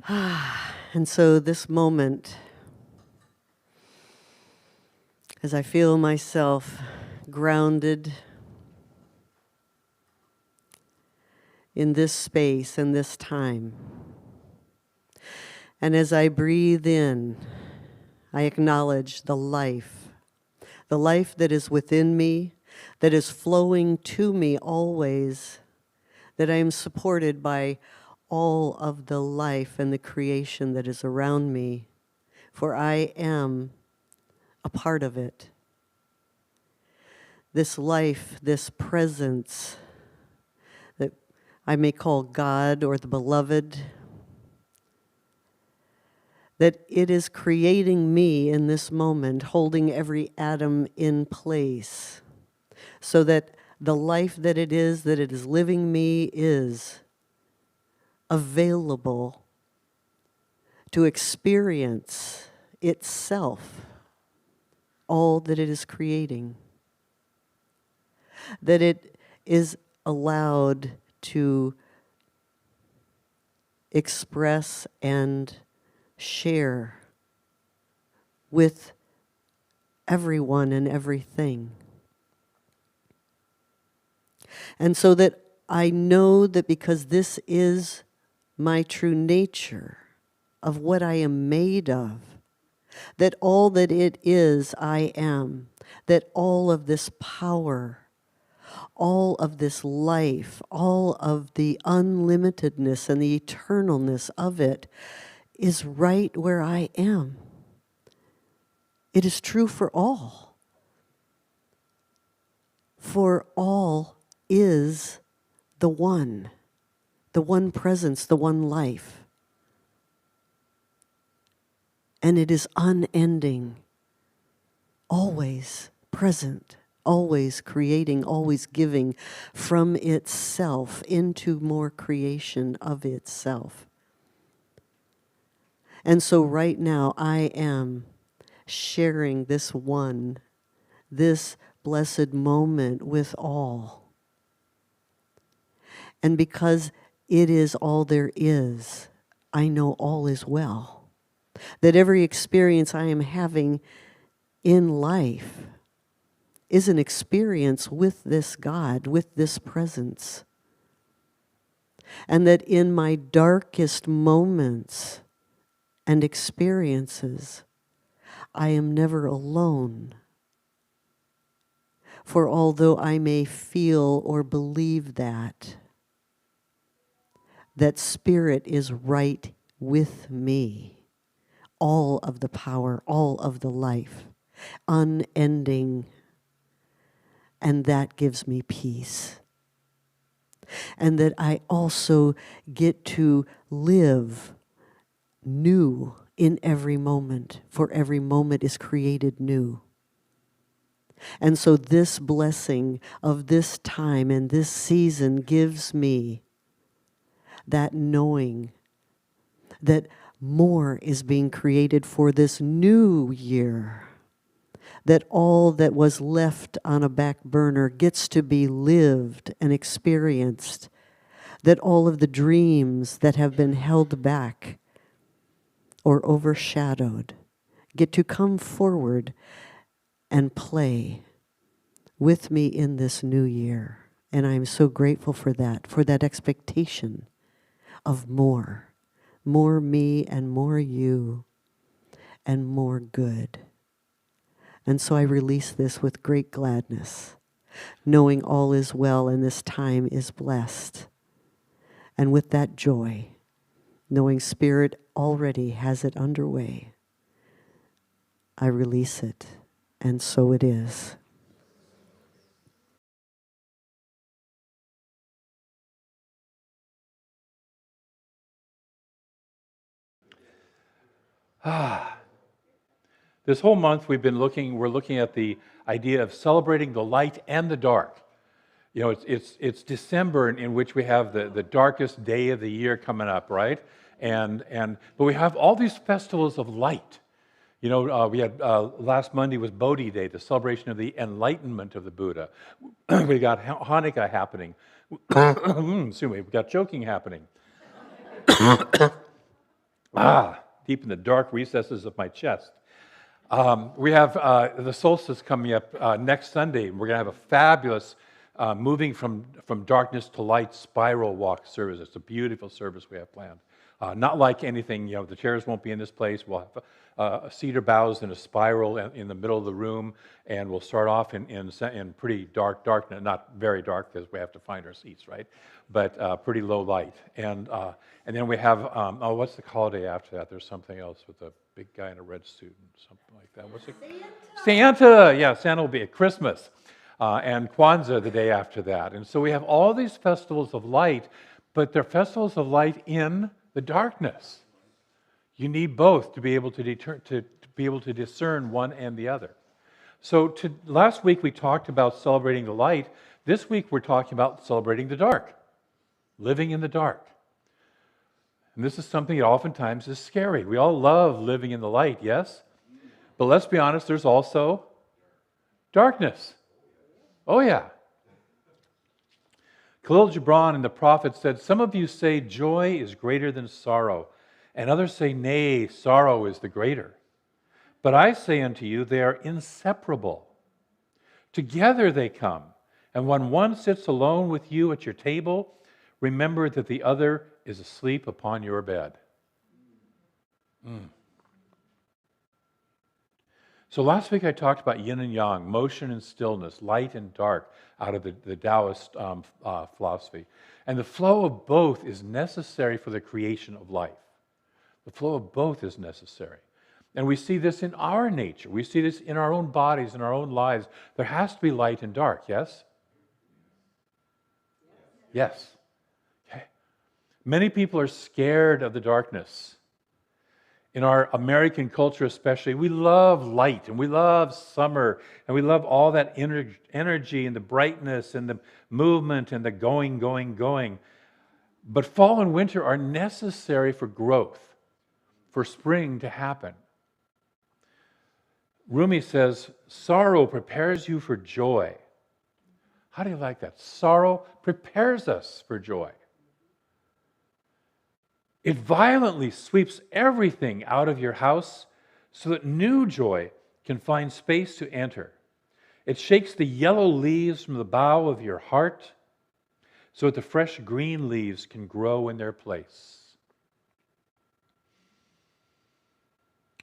And so this moment, as I feel myself grounded in this space and this time, and as I breathe in, I acknowledge the life that is within me, that is flowing to me always, that I am supported by all of the life and the creation that is around me, for I am a part of it. This life, this presence that I may call God or the beloved, that it is creating me in this moment, holding every atom in place, so that the life that it is living me is available to experience itself, all that it is creating, that it is allowed to express and share with everyone and everything. And so that I know that because this is my true nature of what I am made of, that all that it is, I am, that all of this power, all of this life, all of the unlimitedness and the eternalness of it is right where I am. It is true for all. For all is the one presence, the one life. And it is unending, always present, always creating, always giving from itself into more creation of itself. And so right now I am sharing this one, this blessed moment with all. And because it is all there is, I know all is well. That every experience I am having in life is an experience with this God, with this presence. And that in my darkest moments and experiences, I am never alone. For although I may feel or believe that Spirit is right with me, all of the power, all of the life, unending, and that gives me peace. And that I also get to live new in every moment, for every moment is created new. And so this blessing of this time and this season gives me that knowing that more is being created for this new year, that all that was left on a back burner gets to be lived and experienced, that all of the dreams that have been held back or overshadowed get to come forward and play with me in this new year. And I'm so grateful for that expectation of more me and more you and more good. And so I release this with great gladness, knowing all is well and this time is blessed. And with that joy, knowing Spirit already has it underway, I release it, and so it is. This whole month we're looking at the idea of celebrating the light and the dark. You know, it's December in which we have the darkest day of the year coming up, right? But we have all these festivals of light. You know, we had last Monday was Bodhi Day, the celebration of the enlightenment of the Buddha. We got Hanukkah happening. Excuse me, we got choking happening. deep in the dark recesses of my chest. We have the solstice coming up next Sunday. We're going to have a fabulous moving from darkness to light spiral walk service. It's a beautiful service we have planned. Not like anything, the chairs won't be in this place. We'll have cedar boughs in a spiral in the middle of the room, and we'll start off in pretty dark, not very dark because we have to find our seats, right? But pretty low light. And then we have, what's the holiday after that? There's something else with a big guy in a red suit and something like that. What's it? Santa! Yeah, Santa will be at Christmas. And Kwanzaa the day after that. And so we have all these festivals of light, but they're festivals of light in the darkness. You need both to be able to discern one and the other. So last week we talked about celebrating the light. This week we're talking about celebrating the dark, living in the dark. And this is something that oftentimes is scary. We all love living in the light, yes? But let's be honest, there's also darkness. Oh yeah. Khalil Gibran in The Prophet said, "Some of you say joy is greater than sorrow, and others say, nay, sorrow is the greater. But I say unto you, they are inseparable. Together they come, and when one sits alone with you at your table, remember that the other is asleep upon your bed." So last week I talked about yin and yang, motion and stillness, light and dark, out of the Taoist philosophy. And the flow of both is necessary for the creation of life. The flow of both is necessary. And we see this in our nature. We see this in our own bodies, in our own lives. There has to be light and dark, yes? Yes. Okay. Many people are scared of the darkness. In our American culture especially, we love light and we love summer and we love all that energy and the brightness and the movement and the going. But fall and winter are necessary for growth, for spring to happen. Rumi says, sorrow prepares you for joy. How do you like that? Sorrow prepares us for joy. It violently sweeps everything out of your house so that new joy can find space to enter. It shakes the yellow leaves from the bough of your heart so that the fresh green leaves can grow in their place.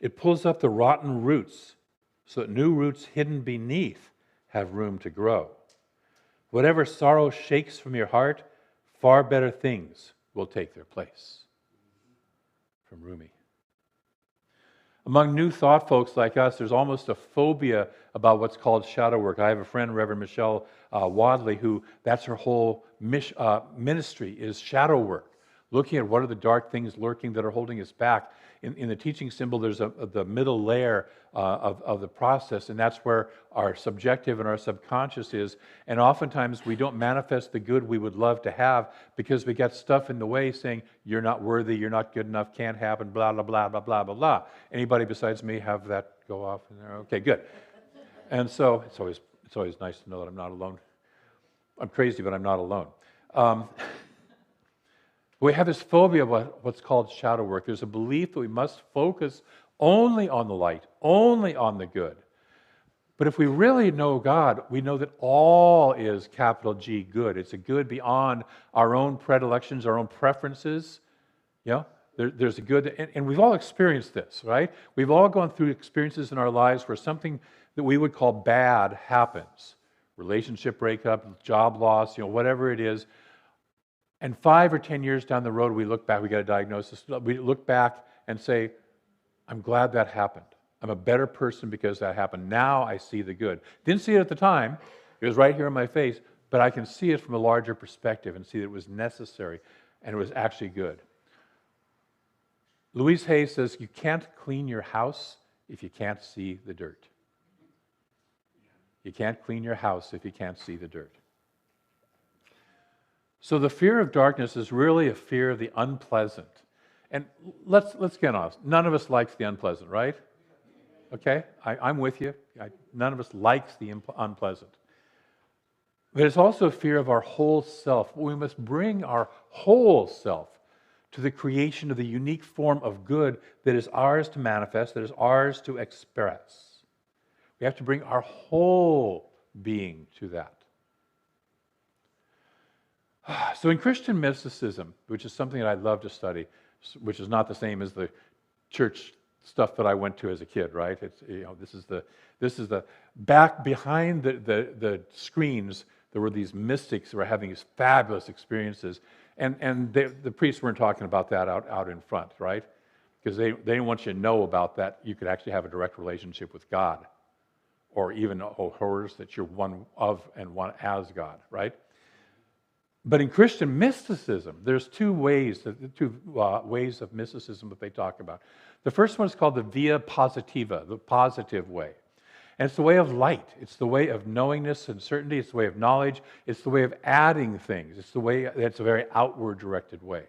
It pulls up the rotten roots so that new roots hidden beneath have room to grow. Whatever sorrow shakes from your heart, far better things will take their place. From Rumi. Among new thought folks like us, there's almost a phobia about what's called shadow work. I have a friend, Reverend Michelle Wadley, who that's her whole ministry is shadow work, looking at what are the dark things lurking that are holding us back. In the teaching symbol, there's the middle layer of the process, and that's where our subjective and our subconscious is. And oftentimes we don't manifest the good we would love to have because we got stuff in the way saying, you're not worthy, you're not good enough, can't happen, blah, blah, blah, blah, blah, blah, blah. Anybody besides me have that go off in there? Okay, good. And so it's always nice to know that I'm not alone. I'm crazy, but I'm not alone. We have this phobia about what's called shadow work. There's a belief that we must focus only on the light, only on the good. But if we really know God, we know that all is capital G good. It's a good beyond our own predilections, our own preferences. There's a good, and we've all experienced this, right? We've all gone through experiences in our lives where something that we would call bad happens. Relationship breakup, job loss, whatever it is. And 5 or 10 years down the road, we look back, we get a diagnosis, we look back and say, I'm glad that happened. I'm a better person because that happened. Now I see the good. Didn't see it at the time. It was right here in my face, but I can see it from a larger perspective and see that it was necessary and it was actually good. Louise Hay says, you can't clean your house if you can't see the dirt. You can't clean your house if you can't see the dirt. So the fear of darkness is really a fear of the unpleasant. And let's get honest. None of us likes the unpleasant, right? Okay? I'm with you. None of us likes the unpleasant. But it's also a fear of our whole self. We must bring our whole self to the creation of the unique form of good that is ours to manifest, that is ours to express. We have to bring our whole being to that. So in Christian mysticism, which is something that I'd love to study, which is not the same as the church stuff that I went to as a kid, right? It's, this is the back behind the screens. There were these mystics who were having these fabulous experiences, and the priests weren't talking about that out in front, right? Because they didn't want you to know about that. You could actually have a direct relationship with God, or even horrors that you're one of and one as God, right? But in Christian mysticism, there's two ways of mysticism that they talk about. The first one is called the via positiva, the positive way. And it's the way of light. It's the way of knowingness and certainty. It's the way of knowledge. It's the way of adding things. It's a very outward-directed way.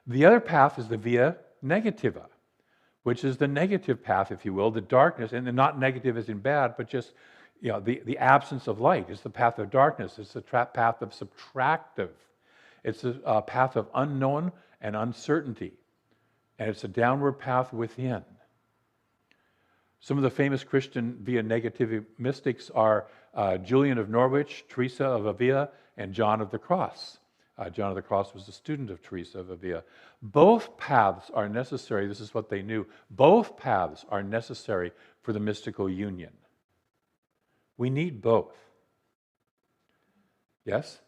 The other path is the via negativa, which is the negative path, if you will, the darkness, and not negative as in bad, but just the absence of light. It's the path of darkness. It's the path of subtractive. It's a path of unknown and uncertainty. And it's a downward path within. Some of the famous Christian via negative mystics are Julian of Norwich, Teresa of Avila, and John of the Cross. John of the Cross was a student of Teresa of Avila. Both paths are necessary. This is what they knew. Both paths are necessary for the mystical union. We need both. Yes?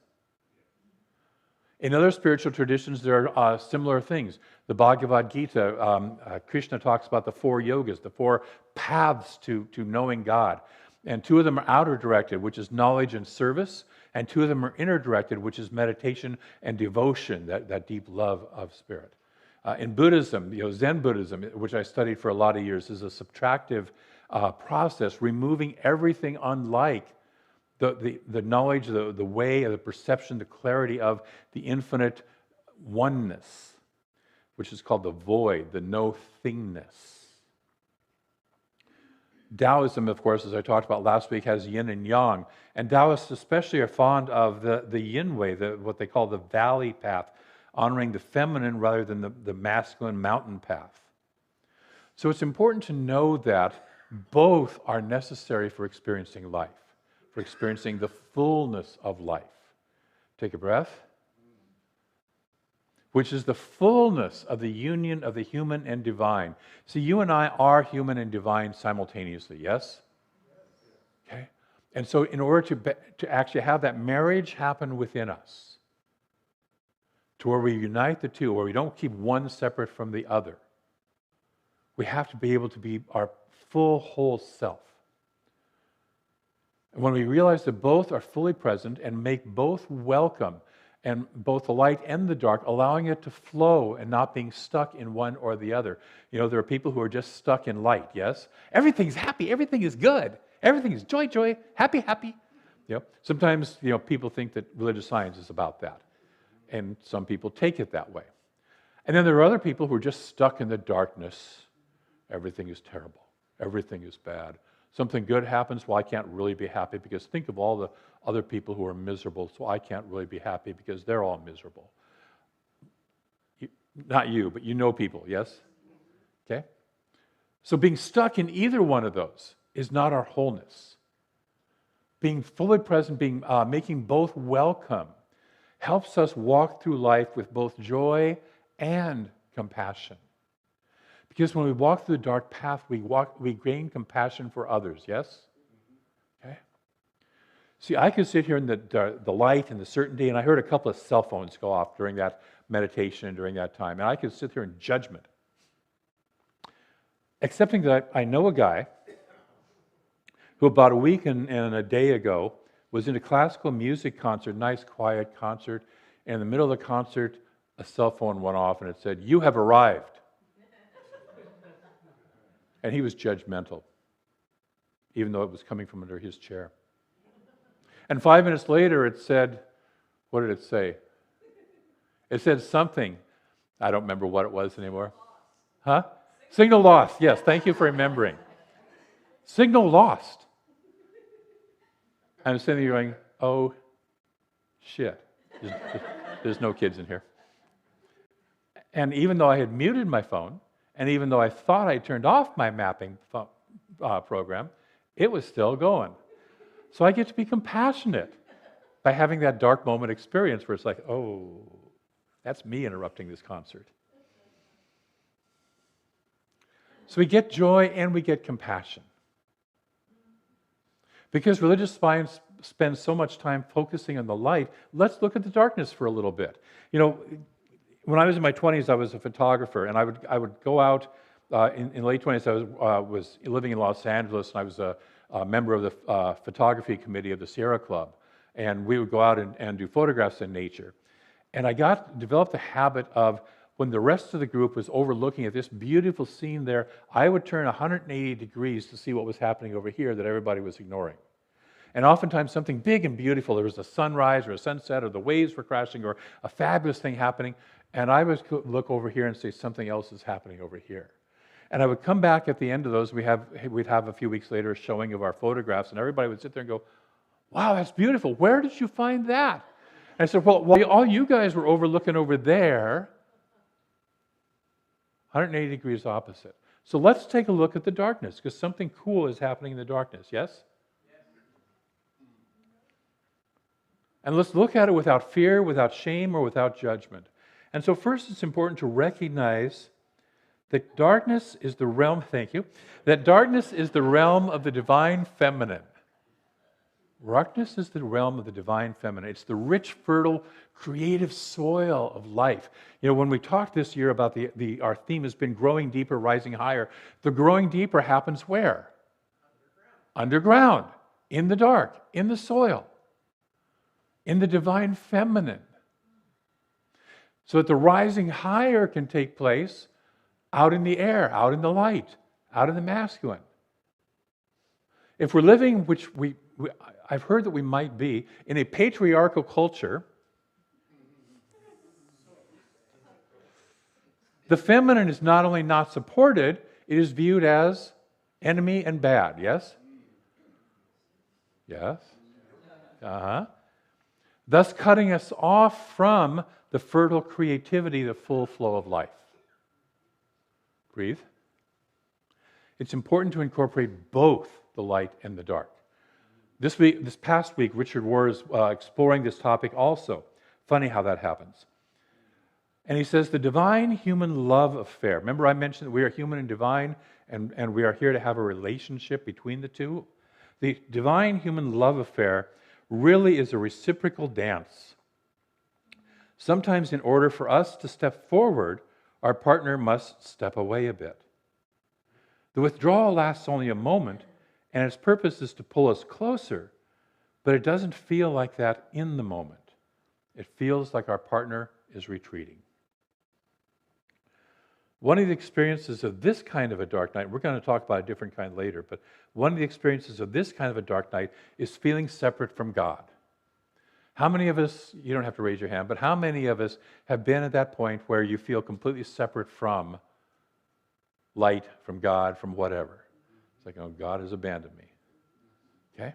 In other spiritual traditions, there are similar things. The Bhagavad Gita, Krishna talks about the four yogas, the four paths to knowing God. And two of them are outer directed, which is knowledge and service, and two of them are inner directed, which is meditation and devotion, that deep love of spirit. In Buddhism, Zen Buddhism, which I studied for a lot of years, is a subtractive process, removing everything unlike the knowledge, the way, the perception, the clarity of the infinite oneness, which is called the void, the no-thingness. Taoism, of course, as I talked about last week, has yin and yang. And Taoists especially are fond of the yin way, what they call the valley path, honoring the feminine rather than the masculine mountain path. So it's important to know that both are necessary for experiencing life, for experiencing the fullness of life. Take a breath. Which is the fullness of the union of the human and divine. See, you and I are human and divine simultaneously, yes? Okay? And so in order to actually have that marriage happen within us, to where we unite the two, where we don't keep one separate from the other, we have to be able to be our full, whole self. And when we realize that both are fully present and make both welcome, and both the light and the dark, allowing it to flow and not being stuck in one or the other. There are people who are just stuck in light, yes? Everything's happy, everything is good, everything is joy, joy, happy, happy. Sometimes, people think that religious science is about that. And some people take it that way. And then there are other people who are just stuck in the darkness. Everything is terrible, everything is bad. Something good happens, well, I can't really be happy because think of all the other people who are miserable, so I can't really be happy because they're all miserable. Not you, but you know people, yes? Okay? So being stuck in either one of those is not our wholeness. Being fully present, making both welcome, helps us walk through life with both joy and compassion. Because when we walk through the dark path, we gain compassion for others, yes? Okay? See, I could sit here in the light and the certainty, and I heard a couple of cell phones go off during that meditation and during that time, and I could sit here in judgment. Accepting that I know a guy who about a week and a day ago was in a classical music concert, nice quiet concert, and in the middle of the concert, a cell phone went off and it said, "You have arrived." And he was judgmental, even though it was coming from under his chair. And 5 minutes later, it said, what did it say? It said something. I don't remember what it was anymore. Huh? Signal lost. Yes, thank you for remembering. Signal lost. I'm sitting there going, oh, shit. There's no kids in here. And even though I had muted my phone, and even though I thought I turned off my mapping program, it was still going. So I get to be compassionate by having that dark moment experience where it's like, oh, that's me interrupting this concert. So we get joy and we get compassion. Because religious science spends so much time focusing on the light, let's look at the darkness for a little bit. You know, when I was in my 20s, I was a photographer, and I would go out in late 20s. I was living in Los Angeles, and I was a member of the photography committee of the Sierra Club, and we would go out and do photographs in nature. And I developed the habit of, when the rest of the group was overlooking at this beautiful scene there, I would turn 180 degrees to see what was happening over here that everybody was ignoring. And oftentimes something big and beautiful, there was a sunrise or a sunset or the waves were crashing or a fabulous thing happening, and I would look over here and say something else is happening over here. And I would come back at the end of those, we'd have a few weeks later a showing of our photographs, and everybody would sit there and go, wow, that's beautiful. Where did you find that? And I said, well, while all you guys were overlooking over there, 180 degrees opposite. So let's take a look at the darkness, because something cool is happening in the darkness, yes? And let's look at it without fear, without shame, or without judgment. And so first it's important to recognize that darkness is the realm, thank you, that darkness is the realm of the divine feminine. Darkness is the realm of the divine feminine. It's the rich, fertile, creative soil of life. You know, when we talked this year about our theme has been growing deeper, rising higher. The growing deeper happens where? Underground, in the dark, in the soil, in the divine feminine. So that the rising higher can take place out in the air, out in the light, out in the masculine. If we're living, which I've heard that we might be, in a patriarchal culture, the feminine is not only not supported, it is viewed as enemy and bad, yes? Yes? Uh-huh. Thus cutting us off from the fertile creativity, the full flow of life. Breathe. It's important to incorporate both the light and the dark. This past week, Richard Rohr is exploring this topic also. Funny how that happens. And he says the divine human love affair. Remember I mentioned that we are human and divine, and we are here to have a relationship between the two? The divine human love affair really is a reciprocal dance. Sometimes in order for us to step forward, our partner must step away a bit. The withdrawal lasts only a moment, and its purpose is to pull us closer, but it doesn't feel like that in the moment. It feels like our partner is retreating. One of the experiences of this kind of a dark night, we're going to talk about a different kind later, but one of the experiences of this kind of a dark night is feeling separate from God. How many of us, you don't have to raise your hand, but how many of us have been at that point where you feel completely separate from light, from God, from whatever? It's like, oh, God has abandoned me. Okay?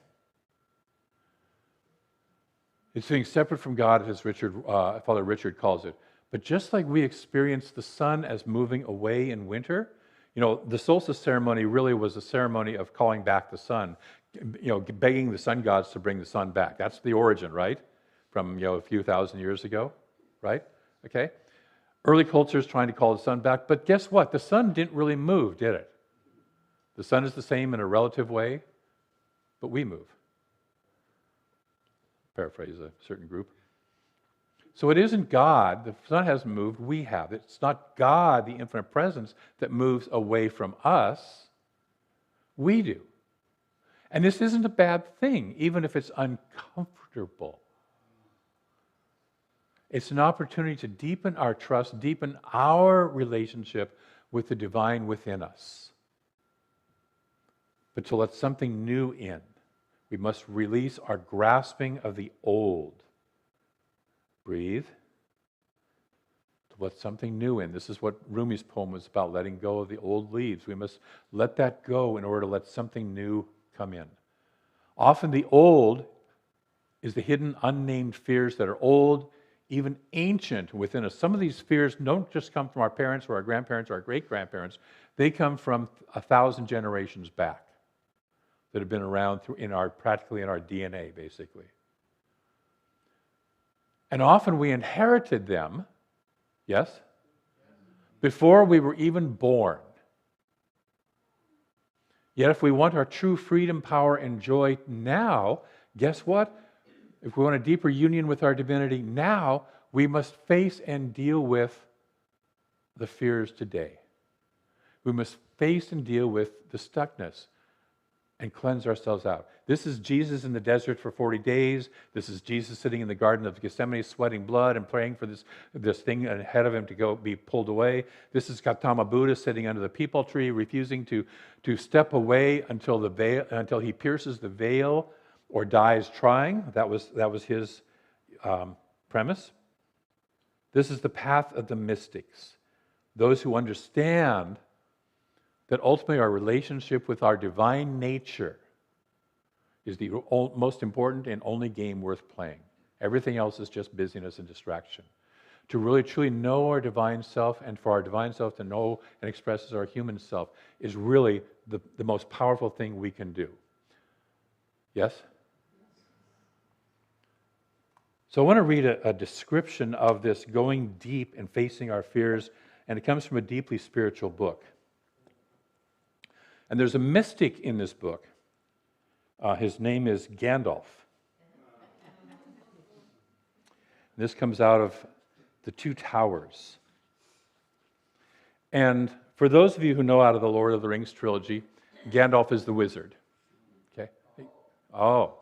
It's being separate from God, as Father Richard calls it. But just like we experience the sun as moving away in winter, you know, the solstice ceremony really was a ceremony of calling back the sun, you know, begging the sun gods to bring the sun back. That's the origin, right? From, you know, a few thousand years ago, right? Okay? Early cultures trying to call the sun back, but guess what? The sun didn't really move, did it? The sun is the same in a relative way, but we move. Paraphrase a certain group. So it isn't God, the sun hasn't moved, we have. It's not God, the infinite presence, that moves away from us. We do. And this isn't a bad thing, even if it's uncomfortable. It's an opportunity to deepen our trust, deepen our relationship with the divine within us. But to let something new in, we must release our grasping of the old. Breathe. To let something new in. This is what Rumi's poem was about, letting go of the old leaves. We must let that go in order to let something new come in. Often the old is the hidden, unnamed fears that are old, even ancient within us. Some of these fears don't just come from our parents or our grandparents or our great-grandparents. They come from 1,000 generations back that have been around practically in our DNA, basically. And often we inherited them, yes, before we were even born. Yet if we want our true freedom, power, and joy now, guess what? If we want a deeper union with our divinity now, we must face and deal with the fears today. We must face and deal with the stuckness and cleanse ourselves out. This is Jesus in the desert for 40 days. This is Jesus sitting in the Garden of Gethsemane, sweating blood and praying for this thing ahead of him to be pulled away. This is Gautama Buddha sitting under the peepal tree, refusing to step away until he pierces the veil or dies trying. That was his premise. This is the path of the mystics, those who understand that ultimately our relationship with our divine nature is the most important and only game worth playing. Everything else is just busyness and distraction. To really truly know our divine self, and for our divine self to know and express as our human self, is really the most powerful thing we can do. Yes? So I want to read a description of this going deep and facing our fears, and it comes from a deeply spiritual book. And there's a mystic in this book. His name is Gandalf. This comes out of the Two Towers. And for those of you who know out of the Lord of the Rings trilogy, Gandalf is the wizard. Okay? Oh.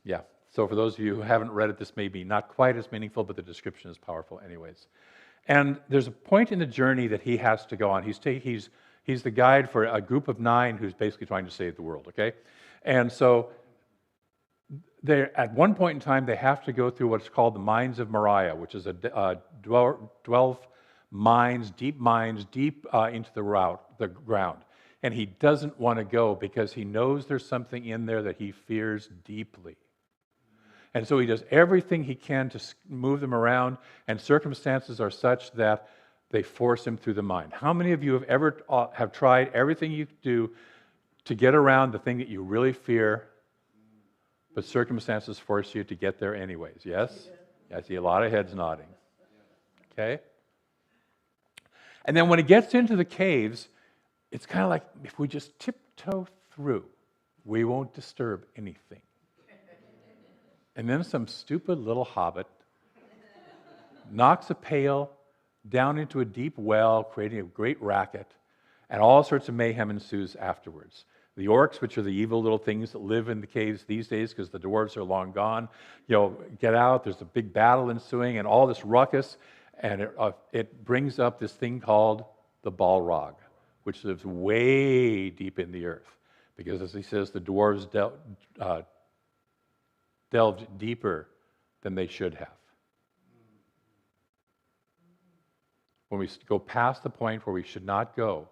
Yeah. So for those of you who haven't read it, this may be not quite as meaningful, but the description is powerful anyways. And there's a point in the journey that he has to go on. He's the guide for a group of 9 who's basically trying to save the world, okay? And so at one point in time, they have to go through what's called the Mines of Moria, which is 12 mines deep into the ground. And he doesn't want to go because he knows there's something in there that he fears deeply. And so he does everything he can to move them around, and circumstances are such that they force him through the mine. How many of you have ever have tried everything you do to get around the thing that you really fear, but circumstances force you to get there anyways? Yes? I see a lot of heads nodding. Okay? And then when he gets into the caves, it's kind of like, if we just tiptoe through, we won't disturb anything. And then some stupid little hobbit knocks a pail down into a deep well, creating a great racket, and all sorts of mayhem ensues afterwards. The orcs, which are the evil little things that live in the caves these days because the dwarves are long gone, get out, there's a big battle ensuing, and all this ruckus, and it brings up this thing called the Balrog, which lives way deep in the earth. Because as he says, the dwarves delved deeper than they should have. When we go past the point where we should not go,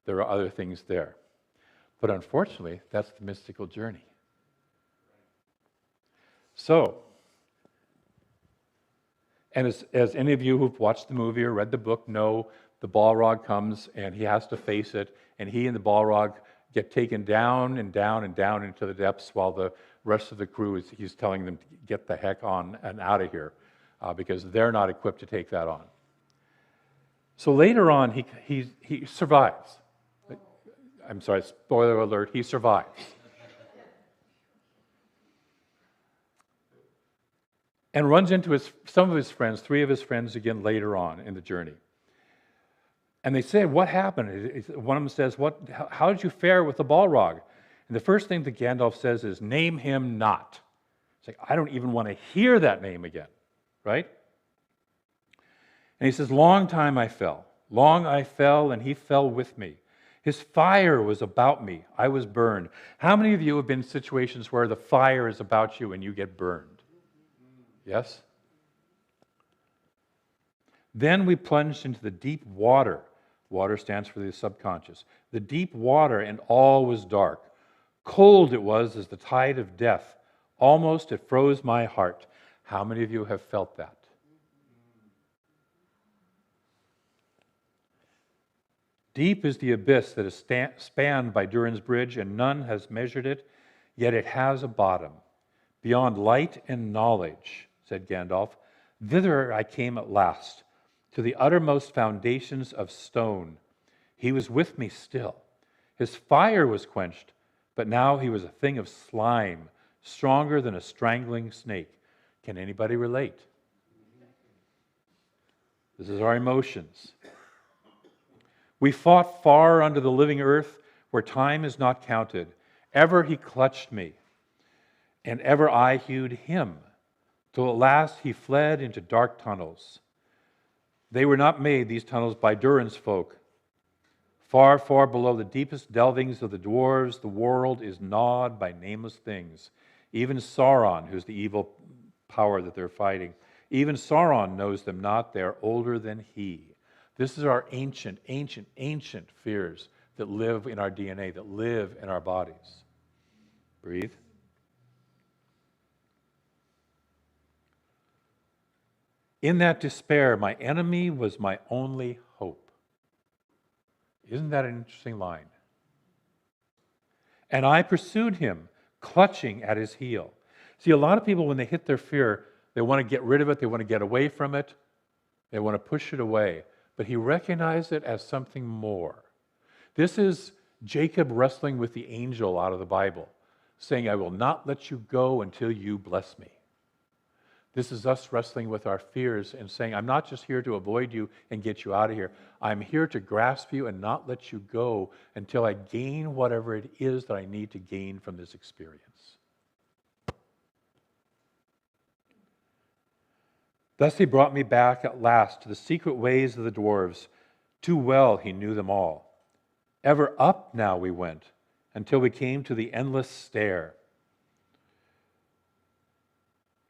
there are other things there. But unfortunately, that's the mystical journey. So, and as any of you who've watched the movie or read the book know, the Balrog comes and he has to face it, and he and the Balrog get taken down and down and down into the depths while the rest of the crew he's telling them to get the heck on and out of here because they're not equipped to take that on. So later on, he survives. I'm sorry, spoiler alert, he survives. And runs into some of his friends, 3 of his friends again later on in the journey. And they say, what happened? One of them says, how did you fare with the Balrog? And the first thing that Gandalf says is, name him not. It's like, I don't even want to hear that name again, right? And he says, long I fell, and he fell with me. His fire was about me. I was burned. How many of you have been in situations where the fire is about you and you get burned? Yes? Then we plunged into the deep water. Water stands for the subconscious. The deep water, and all was dark. Cold it was as the tide of death. Almost it froze my heart. How many of you have felt that? Deep is the abyss that is spanned by Durin's Bridge, and none has measured it, yet it has a bottom. Beyond light and knowledge, said Gandalf, thither I came at last, to the uttermost foundations of stone. He was with me still. His fire was quenched, but now he was a thing of slime, stronger than a strangling snake. Can anybody relate? This is our emotions. We fought far under the living earth, where time is not counted. Ever he clutched me, and ever I hewed him, till at last he fled into dark tunnels. They were not made, these tunnels, by Durin's folk. Far, far below the deepest delvings of the dwarves, the world is gnawed by nameless things. Even Sauron, who's the evil power that they're fighting, even Sauron knows them not. They are older than he. This is our ancient, ancient, ancient fears that live in our DNA, that live in our bodies. Breathe. In that despair, my enemy was my only hope. Isn't that an interesting line? And I pursued him, clutching at his heel. See, a lot of people, when they hit their fear, they want to get rid of it, they want to get away from it, they want to push it away. But he recognized it as something more. This is Jacob wrestling with the angel out of the Bible, saying, I will not let you go until you bless me. This is us wrestling with our fears and saying, I'm not just here to avoid you and get you out of here. I'm here to grasp you and not let you go until I gain whatever it is that I need to gain from this experience. Thus he brought me back at last to the secret ways of the dwarves. Too well he knew them all. Ever up now we went, until we came to the endless stair.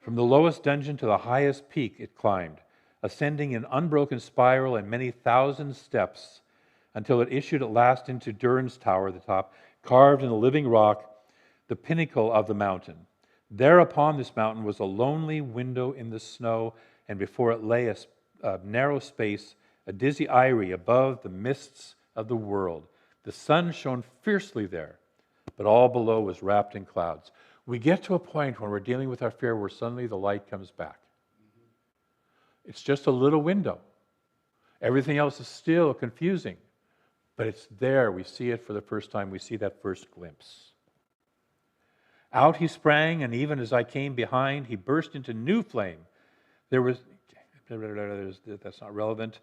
From the lowest dungeon to the highest peak it climbed, ascending in unbroken spiral and many thousand steps, until it issued at last into Durin's tower, the top, carved in the living rock, the pinnacle of the mountain. There upon this mountain was a lonely window in the snow, and before it lay a narrow space, a dizzy eyrie above the mists of the world. The sun shone fiercely there, but all below was wrapped in clouds. We get to a point when we're dealing with our fear where suddenly the light comes back. It's just a little window. Everything else is still confusing, but it's there. We see it for the first time. We see that first glimpse. Out he sprang, and even as I came behind, he burst into new flame. There was, that's not relevant.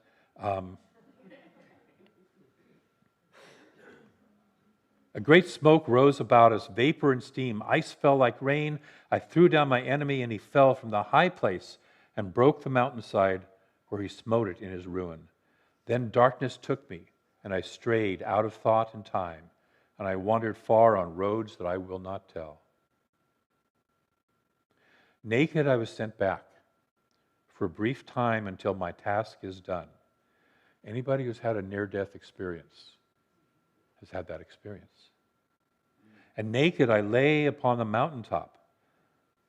A great smoke rose about us, vapor and steam. Ice fell like rain. I threw down my enemy, and he fell from the high place and broke the mountainside, where he smote it in his ruin. Then darkness took me, and I strayed out of thought and time, and I wandered far on roads that I will not tell. Naked I was sent back for a brief time until my task is done. Anybody who's had a near-death experience has had that experience. And naked I lay upon the mountaintop.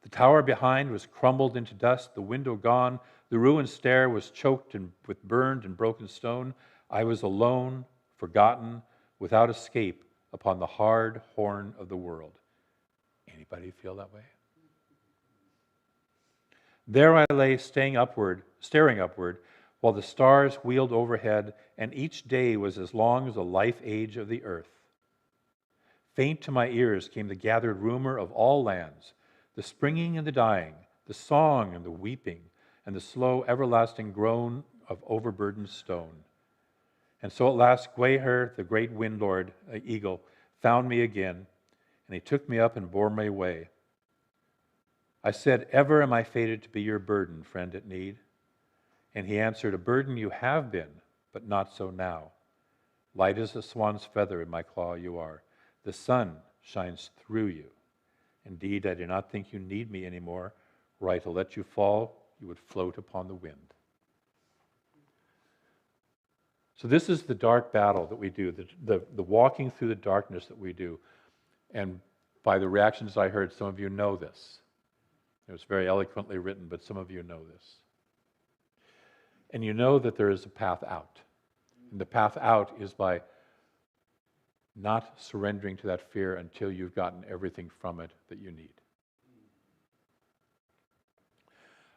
The tower behind was crumbled into dust, the window gone, the ruined stair was choked with burned and broken stone. I was alone, forgotten, without escape upon the hard horn of the world. Anybody feel that way? There I lay staring upward, while the stars wheeled overhead, and each day was as long as the life age of the earth. Faint to my ears came the gathered rumor of all lands, the springing and the dying, the song and the weeping, and the slow everlasting groan of overburdened stone. And so at last Gwaihir, the great wind lord, eagle, found me again, and he took me up and bore me away. I said, ever am I fated to be your burden, friend at need? And he answered, a burden you have been, but not so now. Light as a swan's feather in my claw you are. The sun shines through you. Indeed, I do not think you need me anymore. Were I to let you fall, you would float upon the wind. So this is the dark battle that we do, the walking through the darkness that we do. And by the reactions I heard, some of you know this. It was very eloquently written, but some of you know this. And you know that there is a path out. And the path out is by not surrendering to that fear until you've gotten everything from it that you need.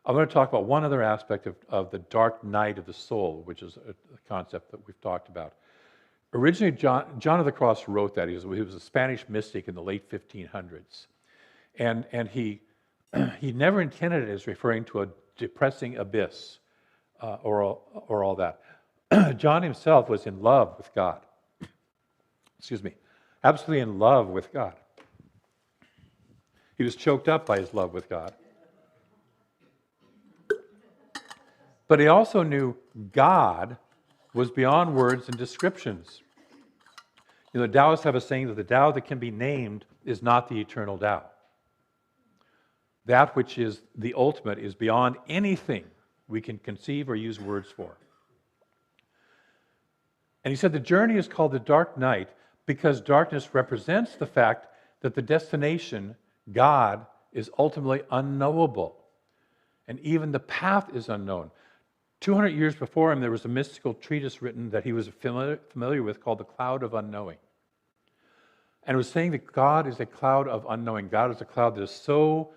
I'm going to talk about one other aspect of the dark night of the soul, which is a concept that we've talked about. Originally, John of the Cross wrote that. He was a Spanish mystic in the late 1500s. And he never intended it as referring to a depressing abyss or all that. John himself was in love with God. Excuse me. Absolutely in love with God. He was choked up by his love with God. But he also knew God was beyond words and descriptions. You know, the Taoists have a saying that the Tao that can be named is not the eternal Tao. That which is the ultimate is beyond anything we can conceive or use words for. And he said the journey is called the dark night because darkness represents the fact that the destination, God, is ultimately unknowable. And even the path is unknown. 200 years before him, there was a mystical treatise written that he was familiar with called The Cloud of Unknowing. And it was saying that God is a cloud of unknowing. God is a cloud that is so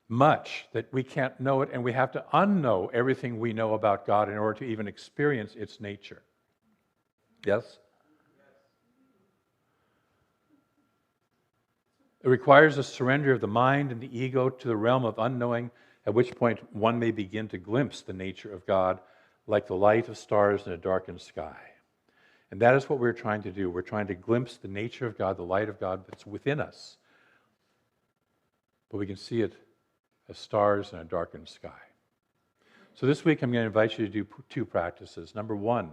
much that we can't know it, and we have to unknow everything we know about God in order to even experience its nature. Yes? It requires a surrender of the mind and the ego to the realm of unknowing, at which point one may begin to glimpse the nature of God like the light of stars in a darkened sky. And that is what we're trying to do. We're trying to glimpse the nature of God, the light of God that's within us. But we can see it as stars in a darkened sky. So this week I'm going to invite you to do two practices. Number one,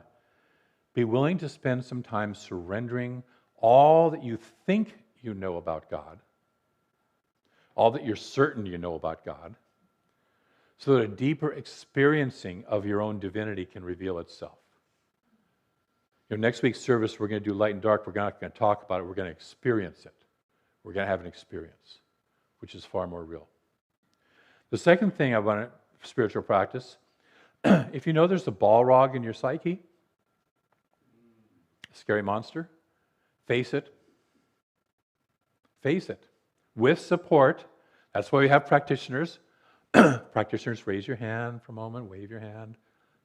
be willing to spend some time surrendering all that you think you know about God, all that you're certain you know about God, so that a deeper experiencing of your own divinity can reveal itself. You know, next week's service, we're going to do light and dark. We're not going to talk about it. We're going to experience it. We're going to have an experience, which is far more real. The second thing I want to spiritual practice, if you know there's a Balrog in your psyche, a scary monster, face it. Face it. With support. That's why we have practitioners. Practitioners, raise your hand for a moment, wave your hand.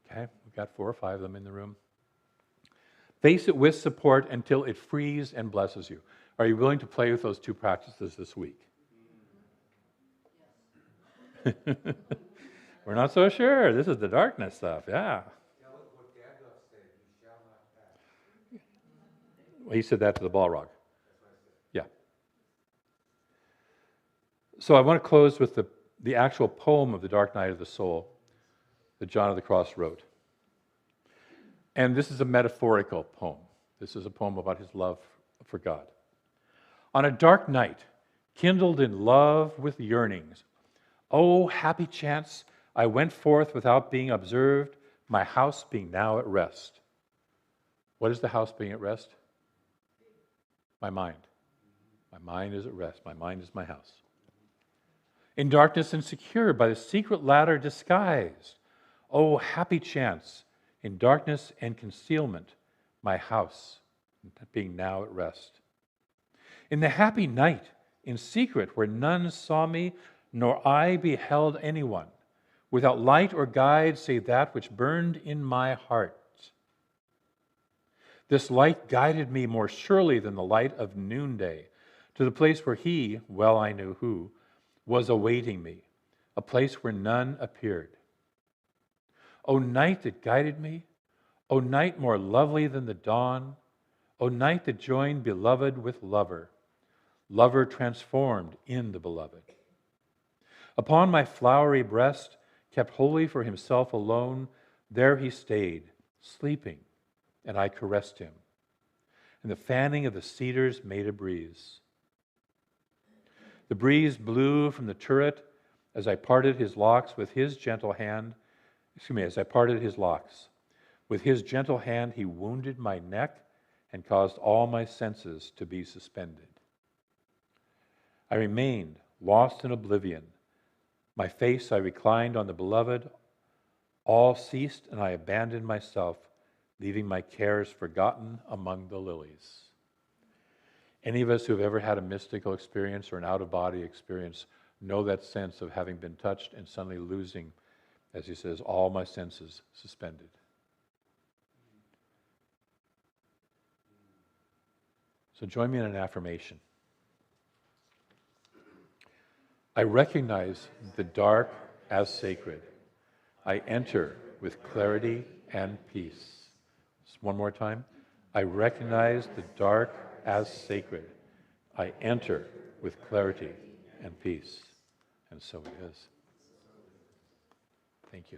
Okay, we've got 4 or 5 of them in the room. Face it with support until it frees and blesses you. Are you willing to play with those two practices this week? We're not so sure. This is the darkness stuff, yeah. Well, he said that to the Balrog. Yeah. So I want to close with the actual poem of the Dark Night of the Soul that John of the Cross wrote. And this is a metaphorical poem. This is a poem about his love for God. On a dark night, kindled in love with yearnings, oh, happy chance, I went forth without being observed, my house being now at rest. What is the house being at rest? My mind. My mind is at rest. My mind is my house. In darkness and secured by the secret ladder disguised, oh, happy chance, in darkness and concealment, my house being now at rest. In the happy night, in secret, where none saw me, nor I beheld anyone, without light or guide save that which burned in my heart. This light guided me more surely than the light of noonday, to the place where he, well I knew who, was awaiting me, a place where none appeared. O night that guided me, O night more lovely than the dawn, O night that joined beloved with lover, lover transformed in the beloved. Upon my flowery breast, kept holy for himself alone, there he stayed, sleeping, and I caressed him. And the fanning of the cedars made a breeze. The breeze blew from the turret as I parted his locks with his gentle hand. As I parted his locks. With his gentle hand he wounded my neck and caused all my senses to be suspended. I remained lost in oblivion, My face I reclined on the beloved. All ceased, and I abandoned myself, leaving my cares forgotten among the lilies. Any of us who have ever had a mystical experience or an out-of-body experience know that sense of having been touched and suddenly losing, as he says, all my senses suspended. So join me in an affirmation. I recognize the dark as sacred. I enter with clarity and peace. Just one more time. I recognize the dark as sacred. I enter with clarity and peace. And so it is. Thank you.